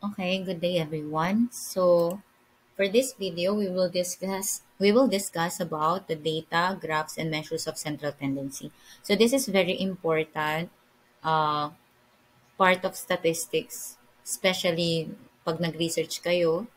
Okay, good day everyone. So for this video, we will discuss about the data, graphs, and measures of central tendency. So this is very important uh, part of statistics, especially pag nag-research kayo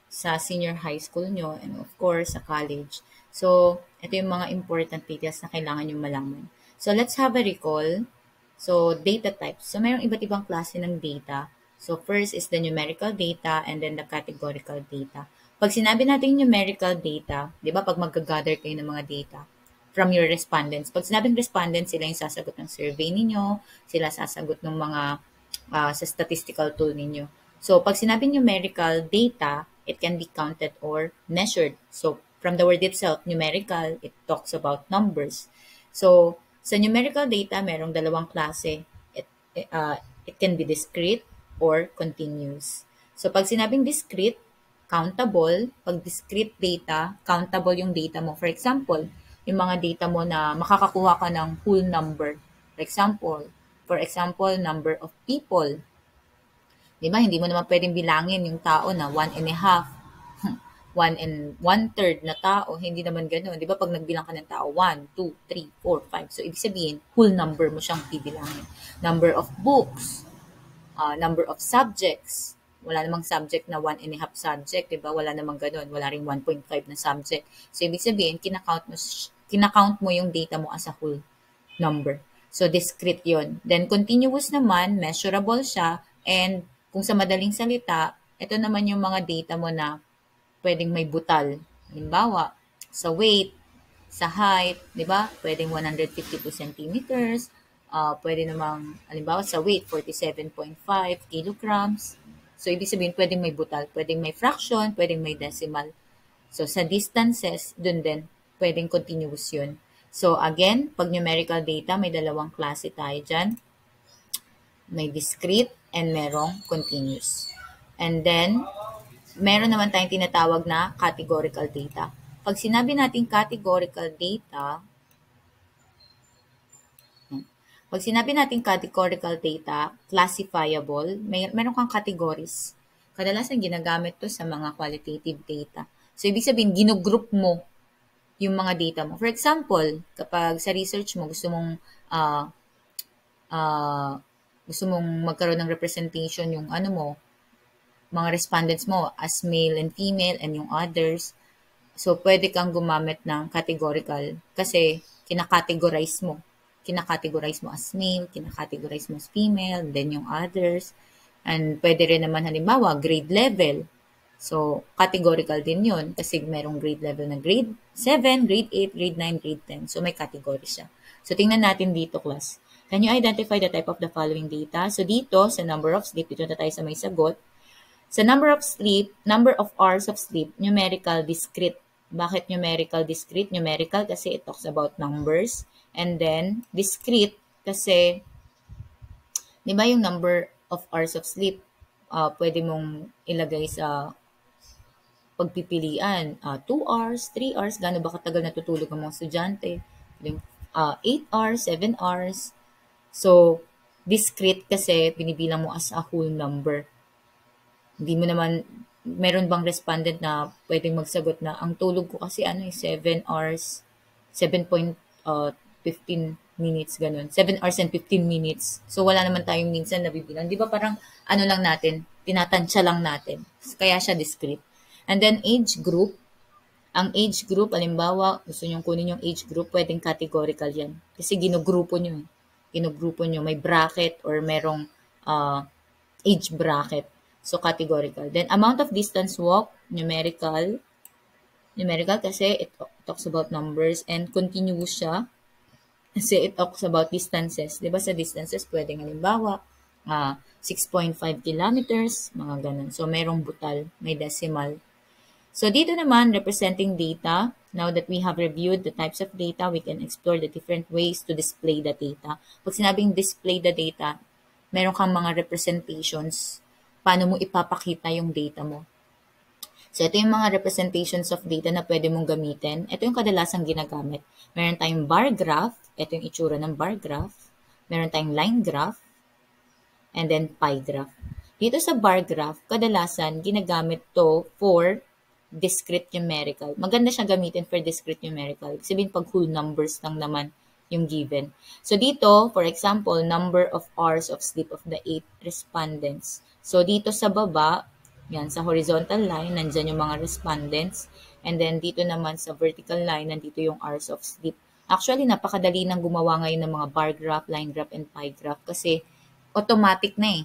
sa senior high school nyo and of course sa college. So ito yung mga important details na kailangan nyo malaman. So let's have a recall. So data types. So mayroong iba't ibang klase ng data. So first is the numerical data and then the categorical data. Pag sinabi natin numerical data, di ba pag mag-gather kayo ng mga data from your respondents. Pag sinabing respondents, sila yung sasagot ng survey ninyo, sila sasagot ng mga sa statistical tool ninyo. So, pag sinabing numerical data, it can be counted or measured. So, from the word itself, numerical, it talks about numbers. So, sa numerical data, merong dalawang klase. It can be discrete or continuous. So, pag sinabing discrete, countable. Pag discrete data, countable yung data mo. For example, yung mga data mo na makakakuha ka ng whole number. For example, number of people. Di ba? Hindi mo naman pwedeng bilangin yung tao na 1.5, 1 1/3 na tao. Hindi naman ganoon. Di ba? Pag nagbilang ka ng tao, 1, 2, 3, 4, 5. So, ibig sabihin, whole number mo siyang bibilangin. Number of books, number of subjects. Wala namang subject na 1.5 subject, di ba? Wala namang ganoon. Wala ring 1.5 na subject. So, ibig sabihin, kinakount mo yung data mo as a whole number. So, discrete yon. Then, continuous naman, measurable siya, and kung sa madaling salita, ito naman yung mga data mo na pwedeng may butal. Halimbawa, sa weight, sa height, di ba? Pwedeng 152 centimeters, pwede namang, halimbawa sa weight, 47.5 kilograms. So, ibig sabihin, pwedeng may butal, pwedeng may fraction, pwedeng may decimal. So, sa distances, dun din, pwedeng continuous yun. So, again, pag numerical data, may dalawang klase tayo dyan. May discrete and merong continuous. And then, meron naman tayong tinatawag na categorical data. Pag sinabi natin categorical data, pag sinabi natin categorical data, classifiable, meron kang categories. Kadalasan ginagamit to sa mga qualitative data. So, ibig sabihin, ginugroup mo yung mga data mo. For example, kapag sa research mo uh, gusto mong magkaroon ng representation yung ano mo, mga respondents mo as male and female and yung others. So, pwede kang gumamit ng categorical kasi kinakategorize mo. Kinakategorize mo as male, kinakategorize mo as female, then yung others. And pwede rin naman halimbawa, grade level. So, categorical din yun kasi merong grade level na grade 7, grade 8, grade 9, grade 10. So, may category siya. So, tingnan natin dito, class. Can you identify the type of the following data? So, dito, sa number of sleep, dito na tayo sa may sagot. Sa number of sleep, number of hours of sleep, numerical, discrete. Bakit numerical, discrete? Numerical kasi it talks about numbers. And then, discrete kasi, di ba yung number of hours of sleep, pwede mong ilagay sa pagpipilian, 2 hours, 3 hours, gaano ba katagal natutulog ang mga estudyante? 8 hours, 7 hours. So, discrete kasi binibilang mo as a whole number. Hindi mo naman, meron bang respondent na pwedeng magsagot na ang tulog ko kasi 7 hours, 7.15 minutes, ganun. 7 hours and 15 minutes. So, wala naman tayong minsan nabibilang. Di ba parang ano lang natin, tinatansya lang natin. Kaya siya discrete. And then age group, ang age group, alimbawa, gusto nyong kunin yung age group, pwedeng categorical yan. Kasi ginugrupo nyo. Ginugrupo nyo, may bracket or merong age bracket. So, categorical. Then, amount of distance walk, numerical. Numerical kasi it talks about numbers and continuous siya kasi it talks about distances. Di ba sa distances, pwedeng halimbawa, 6.5 kilometers, mga ganun. So, merong butal, may decimal. So, dito naman, representing data. Now that we have reviewed the types of data, we can explore the different ways to display the data. Pag sinabing display the data, meron kang mga representations. Paano mo ipapakita yung data mo. So, ito yung mga representations of data na pwede mong gamitin. Ito yung kadalasang ginagamit. Meron tayong bar graph. Ito yung itsura ng bar graph. Meron tayong line graph. And then pie graph. Dito sa bar graph, kadalasan ginagamit to for discrete numerical. Maganda siya gamitin for discrete numerical. Ibig sabihin, pag whole numbers lang naman yung given. So dito, for example, number of hours of sleep of the 8 respondents. So dito sa baba, yan, sa horizontal line, nandyan yung mga respondents. And then dito naman sa vertical line, nandito yung hours of sleep. Actually, napakadali nang gumawa ngayon ng mga bar graph, line graph, and pie graph kasi automatic na eh.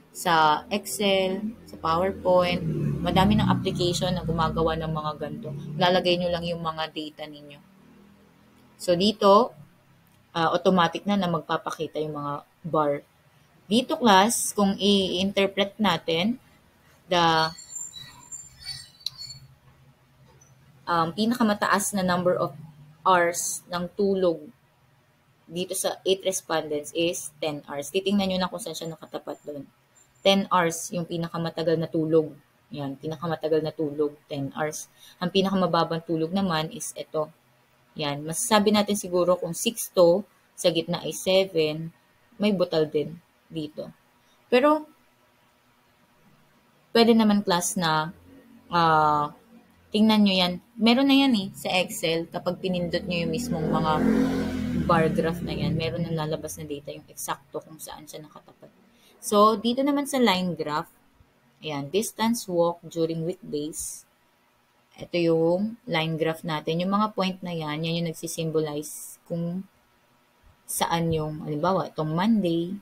Sa Excel, sa PowerPoint, madami ng application na gumagawa ng mga ganito. Lalagay nyo lang yung mga data ninyo. So dito, automatic na magpapakita yung mga bar. Dito class, kung i-interpret natin, the pinakamataas na number of hours ng tulog dito sa 8 respondents is 10 hours. Titingnan nyo na kung saan siya nakatapat doon. 10 hours yung pinakamatagal na tulog. Yan, pinakamatagal na tulog, 10 hours. Ang pinakamababang tulog naman is ito. Yan, masasabi natin siguro kung 6 to, sa gitna ay 7, may butal din dito. Pero, pwede naman class na, tingnan nyo yan. Meron na yan sa Excel. Kapag pinindot nyo yung mismong mga bar graph na yan, meron nang lalabas na data yung eksakto kung saan siya nakatapat. So, dito naman sa line graph, ayan, distance walk during weekdays. Ito yung line graph natin. Yung mga point na yan yung nagsisimbolize kung saan yung, halimbawa, itong Monday,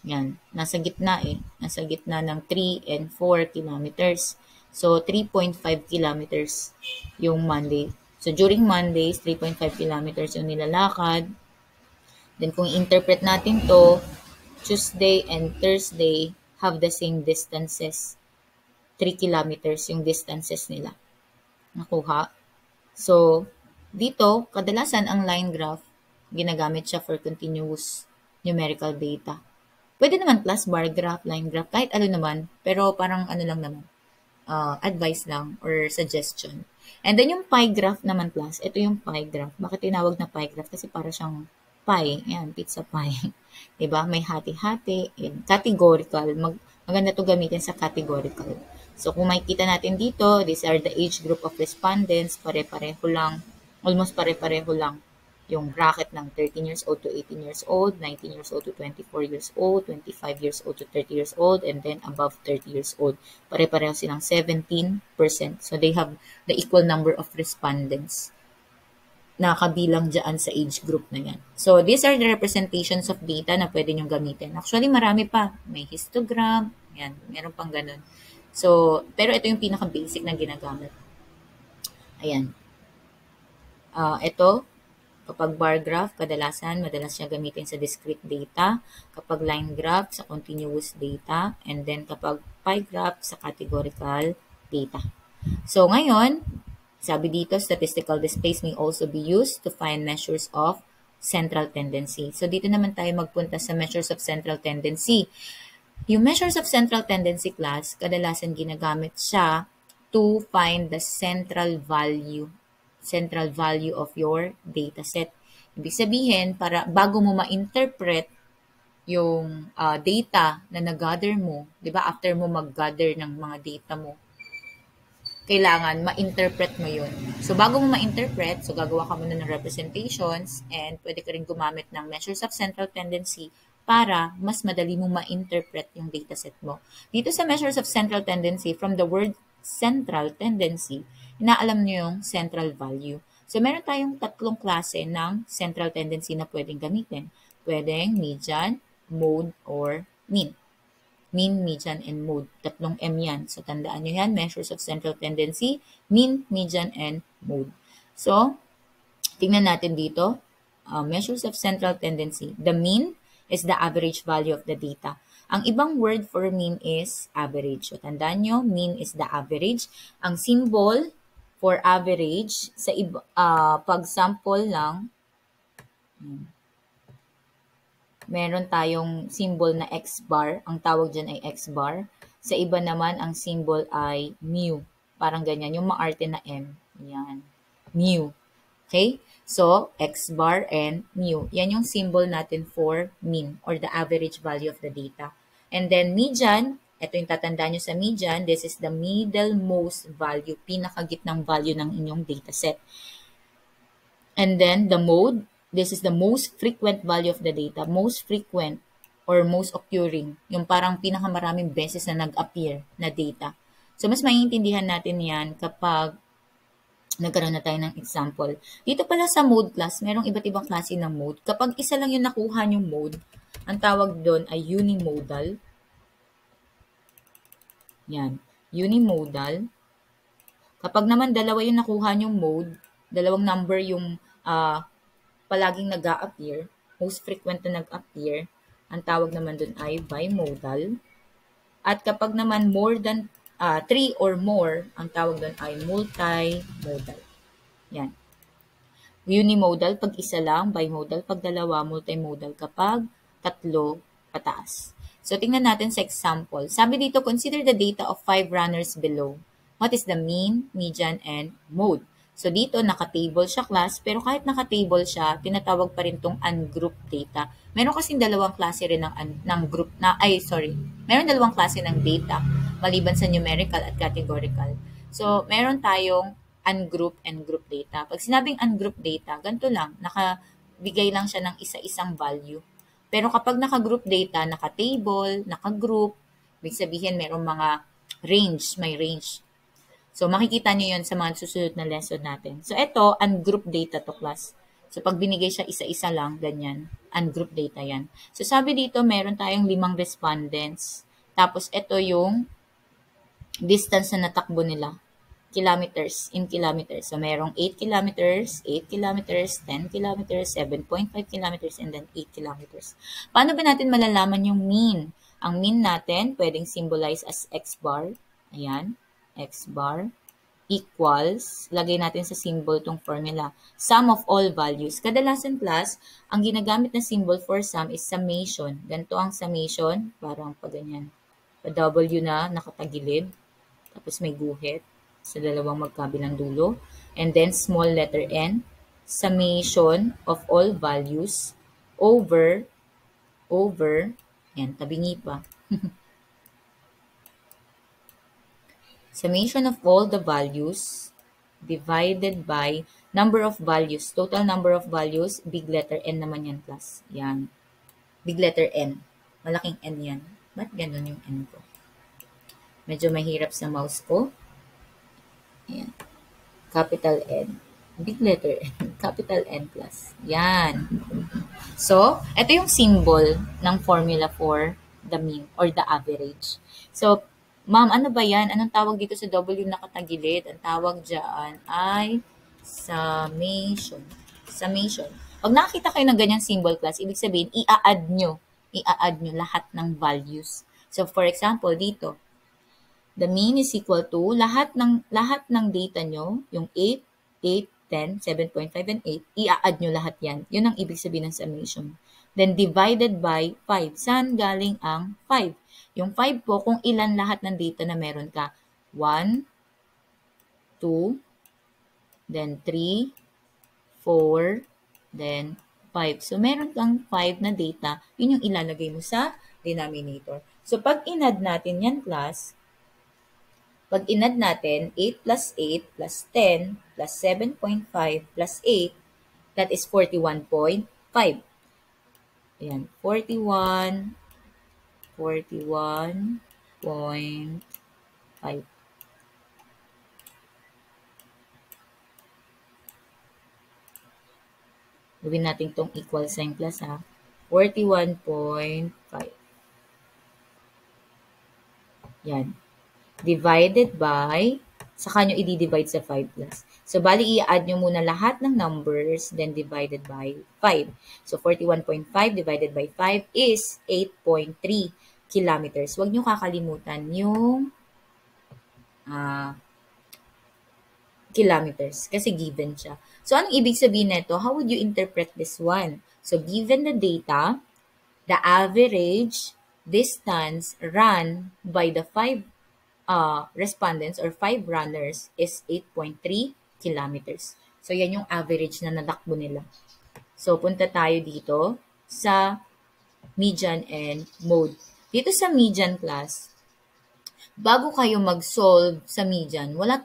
yan, nasa gitna Nasa gitna ng 3 and 4 kilometers. So, 3.5 kilometers yung Monday. So, during Mondays, 3.5 kilometers yung nilalakad. Then, kung interpret natin to, Tuesday and Thursday have the same distances. 3 kilometers yung distances nila. Nakuha. So, dito, kadalasan ang line graph, ginagamit siya for continuous numerical data. Pwede naman class bar graph, line graph, kahit ano naman, pero parang ano lang naman, advice lang or suggestion. And then yung pie graph naman class, ito yung pie graph. Bakit tinawag na pie graph? Kasi para siyang pie, yan, pizza pie. Diba? May hati-hati, categorical. Maganda to gamitin sa categorical. So kung makikita natin dito, these are the age group of respondents, pare-pareho lang, almost pare-pareho lang yung bracket ng 13 years old to 18 years old, 19 years old to 24 years old, 25 years old to 30 years old, and then above 30 years old. Pare-pareho silang 17%. So they have the equal number of respondents na kabilang dyan sa age group na yan. So these are the representations of data na pwede nyong gamitin. Actually, marami pa. May histogram, yan, meron pang ganun. So, pero ito yung pinaka-basic na ginagamit. Ayan. Ito, kapag bar graph, madalas siya gamitin sa discrete data. Kapag line graph, sa continuous data. And then kapag pie graph, sa categorical data. So ngayon, sabi dito, statistical displays may also be used to find measures of central tendency. So dito naman tayo magpunta sa measures of central tendency. Yung measures of central tendency class, kadalasan ginagamit siya to find the central value of your data set. Ibig sabihin, para bago mo ma-interpret yung data na nag-gather mo, di ba, after mo mag-gather ng mga data mo, kailangan ma-interpret mo yun. So, bago mo ma-interpret, so gagawa ka muna ng representations and pwede ka rin gumamit ng measures of central tendency para mas madali mo ma-interpret yung dataset mo. Dito sa measures of central tendency, from the word central tendency, inaalam nyo yung central value. So, meron tayong tatlong klase ng central tendency na pwedeng gamitin. Pwedeng median, mode, or mean. Mean, median, and mode. Tatlong M yan. So, tandaan nyo yan. Measures of central tendency, mean, median, and mode. So, tingnan natin dito. Measures of central tendency. The mean is the average value of the data. Ang ibang word for mean is average. So, tandaan nyo, mean is the average. Ang symbol for average, sa pag-sample lang, meron tayong symbol na X bar. Ang tawag dyan ay X bar. Sa iba naman, ang symbol ay mu. Parang ganyan. Yung maarte na M. Yan. Mu. Okay? So, X bar and mu. Yan yung symbol natin for mean or the average value of the data. And then median, ito yung tatandaan nyo sa median, this is the middlemost value, pinakagitnang value ng inyong dataset. And then the mode, this is the most frequent value of the data, most frequent or most occurring, yung parang pinakamaraming beses na nag-appear na data. So, mas maiintindihan natin yan kapag nagkaroon na tayo ng example. Dito pala sa mode class, merong iba't ibang klase ng mode. Kapag isa lang yung nakuha yung mode, ang tawag doon ay unimodal. Yan, unimodal. Kapag naman dalawa yung nakuha yung mode, dalawang number yung palaging nag-a-appear, most frequent na nag-appear, ang tawag naman doon ay bimodal. At kapag naman more than 3 or more, ang tawag doon ay multimodal. Yan. Unimodal pag isa lang, bimodal pag dalawa, multimodal kapag tatlo pataas. So, tingnan natin sa example. Sabi dito, consider the data of 5 runners below. What is the mean, median, and mode? So, dito, naka-table siya class, pero kahit naka-table siya, tinatawag pa rin itong ungrouped data. Meron kasing dalawang klase rin ng group meron dalawang klase ng data, maliban sa numerical at categorical. So, meron tayong ungrouped and group data. Pag sinabing ungrouped data, ganito lang, nakabigay lang siya ng isa-isang value. Pero kapag naka-group data, naka-table, naka-group, ibig sabihin merong mga range, may range. So, makikita nyo yun sa mga susunod na lesson natin. So, ito, ungrouped data to class. So, pag binigay siya isa-isa lang, ganyan, ungrouped data yan. So, sabi dito, meron tayong 5 respondents. Tapos, ito yung distance na natakbo nila. Kilometers, in kilometers. So, merong 8 kilometers, 8 kilometers, 10 kilometers, 7.5 kilometers, and then 8 kilometers. Paano ba natin malalaman yung mean? Ang mean natin, pwedeng symbolize as x bar. Ayan. X bar equals, lagay natin sa symbol tong formula, sum of all values. Kadalasan class, ang ginagamit na symbol for sum is summation. Ganito ang summation, parang pa ganyan. W na nakatagilid, tapos may guhit sa dalawang magkabilang dulo. And then small letter n, summation of all values over, yan, tabingi pa. Summation of all the values divided by number of values. Total number of values, big letter N naman yan, class. Yan. Big letter N. Malaking N yan. Ba't ganun yung N ko? Medyo mahirap sa mouse ko. Ayan. Capital N. Big letter N. Capital N plus. Yan. So, ito yung symbol ng formula for the mean or the average. So, ma'am, ano ba yan? Anong tawag dito sa W nakatagilid? Ang tawag dyan ay summation. Summation. Pag nakakita kayo ng ganyang symbol class, ibig sabihin, i-add nyo lahat ng values. So, for example, dito, the mean is equal to lahat ng data nyo, yung 8, 8, 10, 7.5, and 8, i-add nyo lahat yan. Yun ang ibig sabihin ng summation. Then, divided by 5. Saan galing ang 5? Yung 5 po, kung ilan lahat ng data na meron ka. 1, 2, then 3, 4, then 5. So, meron kang 5 na data, yun yung ilalagay mo sa denominator. So, pag in-add natin yan, class, pag in-add natin, 8 plus 8 plus 10 plus 7.5 plus 8, that is 41.5. Ayan, 41.5. Gawin natin itong equal sign plus ha. 41.5. Yan. Divided by, saka nyo i-divide sa 5 plus. So, bali i-add nyo muna lahat ng numbers, then divided by 5. So, 41.5 divided by 5 is 8.3 kilometers. Huwag nyo kakalimutan yung kilometers kasi given siya. So, anong ibig sabihin nito? How would you interpret this one? So, given the data, the average distance run by the 5 respondents or 5 runners is 8.3 kilometers. So, yan yung average na nadakbo nila. So, punta tayo dito sa median and mode. Dito sa median class, bago kayo mag-solve sa median, wala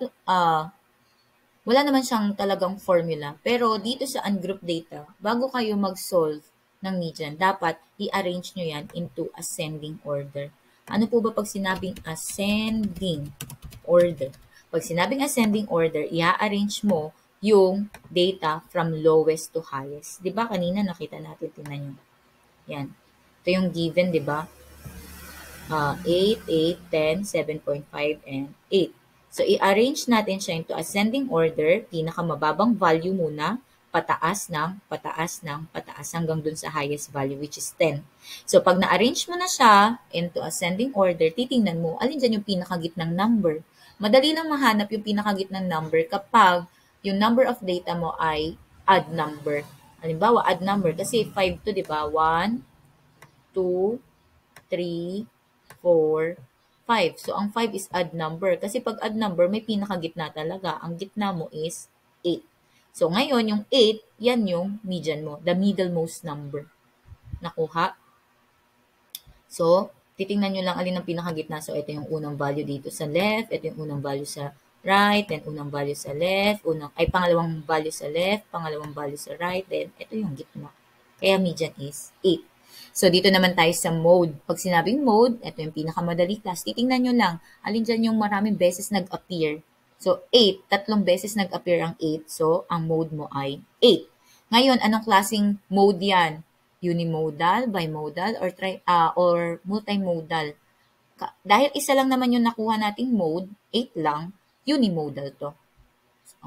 naman siyang talagang formula. Pero dito sa ungrouped data, bago kayo mag-solve ng median, dapat i-arrange nyo yan into ascending order. Ano po ba pag sinabing ascending order? Pag sinabing ascending order, i-arrange mo yung data from lowest to highest. Di ba kanina nakita natin, tingnan nyo. Yan. Ito yung given, di ba? 8, 8, 10, 7.5, and 8. So, i-arrange natin siya into ascending order, pinakamababang value muna, pataas ng pataas ng pataas hanggang dun sa highest value, which is 10. So, pag na-arrange mo na siya into ascending order, titingnan mo, alin dyan yung pinakagitnang number. Madali lang mahanap yung pinakagitnang number kapag yung number of data mo ay odd number. Halimbawa, odd number, kasi 5 to, di ba? 1, 2, 3, 4, 5. So, ang 5 is odd number. Kasi pag odd number, may pinakagitna talaga. Ang gitna mo is 8. So, ngayon, yung 8, yan yung median mo. The middlemost number. Nakuha? So, titingnan nyo lang alin ang pinakagitna. So, ito yung unang value dito sa left. Ito yung unang value sa right. Then, unang value sa left. Pangalawang value sa left. Pangalawang value sa right. Then, ito yung gitna. Kaya median is 8. So, dito naman tayo sa mode. Pag sinabing mode, ito yung pinakamadali class. Titingnan nyo lang, alin dyan yung maraming beses nag-appear. So, 8. Tatlong beses nag-appear ang 8. So, ang mode mo ay 8. Ngayon, anong klaseng mode yan? Unimodal, bimodal, or multimodal? Dahil isa lang naman yung nakuha nating mode, 8 lang, unimodal to.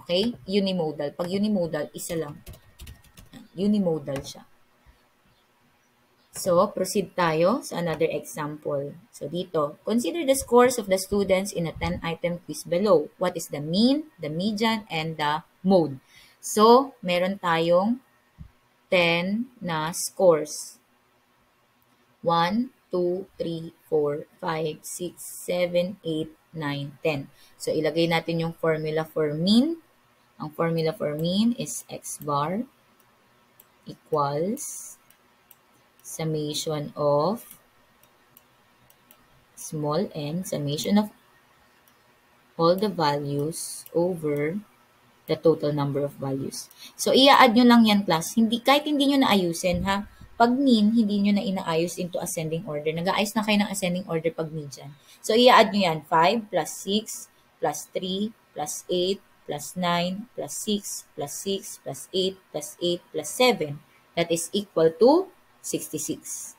Okay? Unimodal. Pag unimodal, isa lang. Unimodal siya. So, proceed tayo sa another example. So, dito, consider the scores of the students in a 10-item quiz below. What is the mean, the median, and the mode? So, meron tayong 10 na scores. 1, 2, 3, 4, 5, 6, 7, 8, 9, 10. So, ilagay natin yung formula for mean. Ang formula for mean is x bar equals summation of small n, summation of all the values over the total number of values. So, i-add nyo lang yan, class. Kahit hindi nyo naayusin, ha? Pag mean, hindi nyo na inaayos into ascending order. Nag-aayos na kayo ng ascending order pag median. So, i-add nyo yan. 5 plus 6 plus 3 plus 8 plus 9 plus 6 plus 6 plus 8 plus 8 plus 7. That is equal to 66.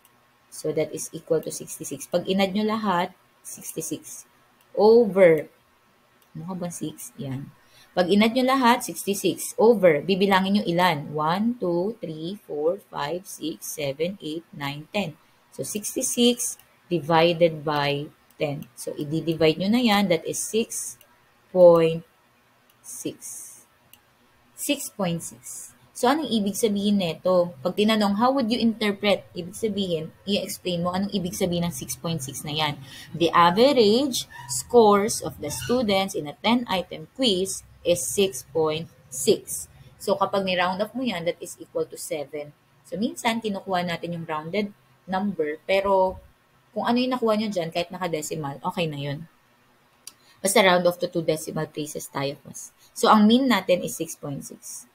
So, that is equal to 66. Pag inad nyo lahat, 66. Over, mukha ba 6? Yan. Pag inad nyo lahat, 66. Over, bibilangin nyo ilan? 1, 2, 3, 4, 5, 6, 7, 8, 9, 10. So, 66 divided by 10. So, i-divide nyo na yan. That is 6.6. 6.6. So, anong ibig sabihin nito? Pag tinanong, how would you interpret? Ibig sabihin, i-explain mo anong ibig sabihin ng 6.6 na yan. The average scores of the students in a 10-item quiz is 6.6. So, kapag ni-round up mo yan, that is equal to 7. So, minsan, kinukuha natin yung rounded number, pero kung ano yung nakuha nyo dyan, kahit naka-decimal, okay na yun. Basta round off to 2 decimal places tayo. So, ang mean natin is 6.6.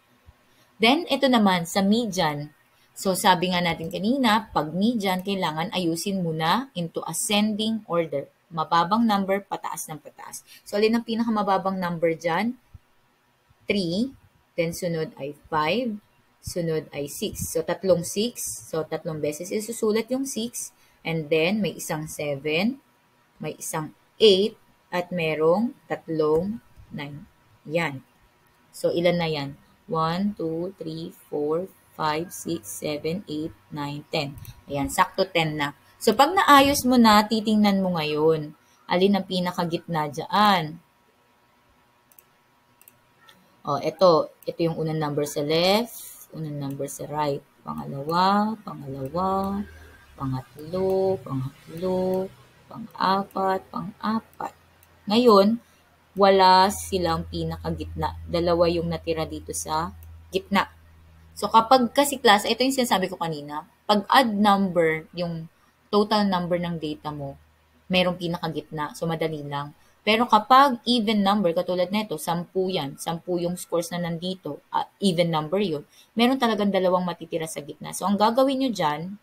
Then, ito naman, sa median. So, sabi nga natin kanina, pag median, kailangan ayusin muna into ascending order. Mababang number, pataas ng pataas. So, alin ang pinakamababang number dyan? 3. Then, sunod ay 5. Sunod ay 6. So, tatlong 6. So, tatlong beses isusulat yung 6. And then, may isang 7. May isang 8. At merong tatlong 9. Yan. So, ilan na yan? 1, 2, 3, 4, 5, 6, 7, 8, 9, 10. Ayan, sakto 10 na. So, pag naayos mo na, titingnan mo ngayon. Alin ang pinakagitna dyan? O, ito yung unang number sa left, unang number sa right. Pangalawa, pangatlo, pang-apat. Ngayon, wala silang pinakagitna. Dalawa yung natira dito sa gitna. So, kapag kasi class, ito yung sinasabi ko kanina, pag odd number yung total number ng data mo, merong pinakagitna. So, madali lang. Pero kapag even number, katulad nito, 10 yan, 10 yung scores na nandito, even number yun, meron talagang dalawang matitira sa gitna. So, ang gagawin dyan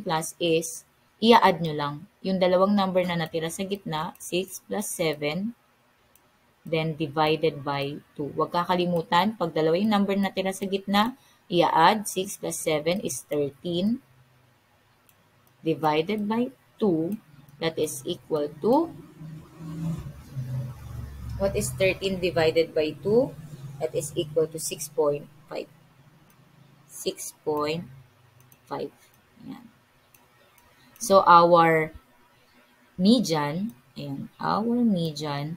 class is, i-add nyo lang yung dalawang number na natira sa gitna, 6 plus 7, then divided by 2. Huwag kakalimutan, pag dalawa yung number na natira sa gitna, i-add 6 plus 7 is 13, divided by 2, that is equal to, what is 13 divided by 2? That is equal to 6.5. 6.5. Ayan. So, our median, ayan, our median,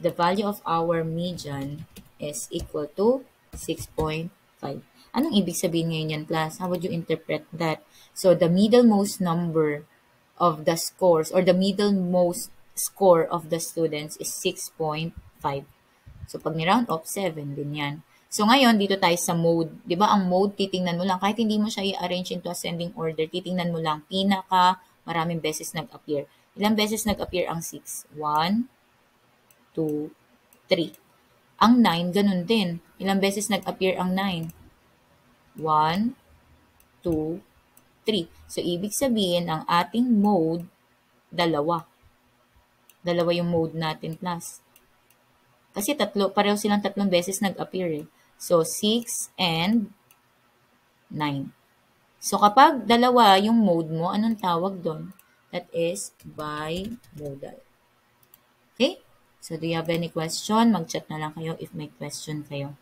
the value of our median is equal to 6.5. Anong ibig sabihin ngayon yan, class? How would you interpret that? So, the middlemost number of the scores or the middlemost score of the students is 6.5. So, pag ni-round off, 7 din yan. So, ngayon, dito tayo sa mode. Di ba ang mode, titingnan mo lang, kahit hindi mo siya i-arrange into ascending order, titingnan mo lang, maraming beses nag-appear. Ilang beses nag-appear ang 6? 1, 2, 3. Ang 9, ganun din. Ilang beses nag-appear ang 9? 1, 2, 3. So, ibig sabihin, ang ating mode, dalawa. Dalawa yung mode natin, class. Kasi pareho silang tatlong beses nag-appear eh. So, 6 and 9. So, kapag dalawa yung mode mo, anong tawag doon? That is bimodal. Okay? So, do you have any question? Mag-chat na lang kayo if may question kayo.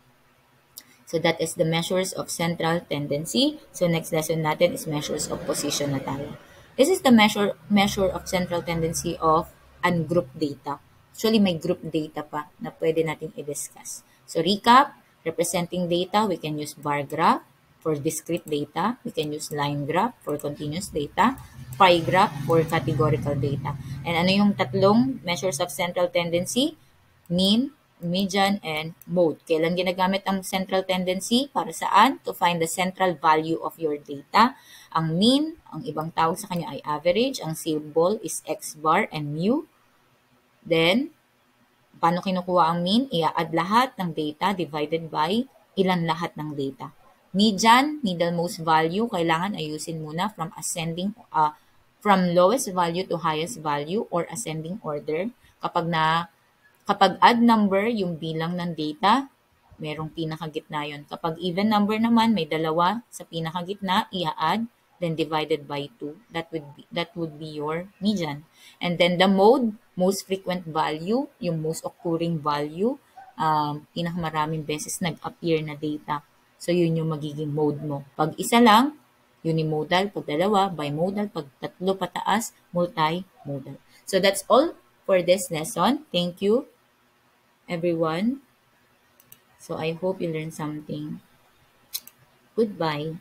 So, that is the measures of central tendency. So, next lesson natin is measures of position na tayo. This is the measure of central tendency of ungrouped data. Actually, may group data pa na pwede natin i-discuss. So, recap, representing data, we can use bar graph. For discrete data, we can use line graph for continuous data, pie graph for categorical data. And ano yung tatlong measures of central tendency? Mean, median, and mode. Kailan ginagamit ang central tendency? Para saan? To find the central value of your data. Ang mean, ang ibang tawag sa kanya ay average. Ang symbol is x bar and mu. Then, paano kinukuha ang mean? I-add lahat ng data divided by ilan lahat ng data. Median, middlemost value, kailangan ayusin muna from lowest value to highest value or ascending order. Kapag odd number yung bilang ng data, merong pinakagitna yon. Kapag even number naman, may dalawa sa pinakagitna, i-add, then divided by 2. That would be your median. And then the mode, most frequent value, yung most occurring value, pinakamaraming beses nag-appear na data. So, yun yung magiging mode mo. Pag isa lang, unimodal. Pag dalawa, bimodal. Pag tatlo pataas, multimodal. So, that's all for this lesson. Thank you, everyone. So, I hope you learned something. Goodbye.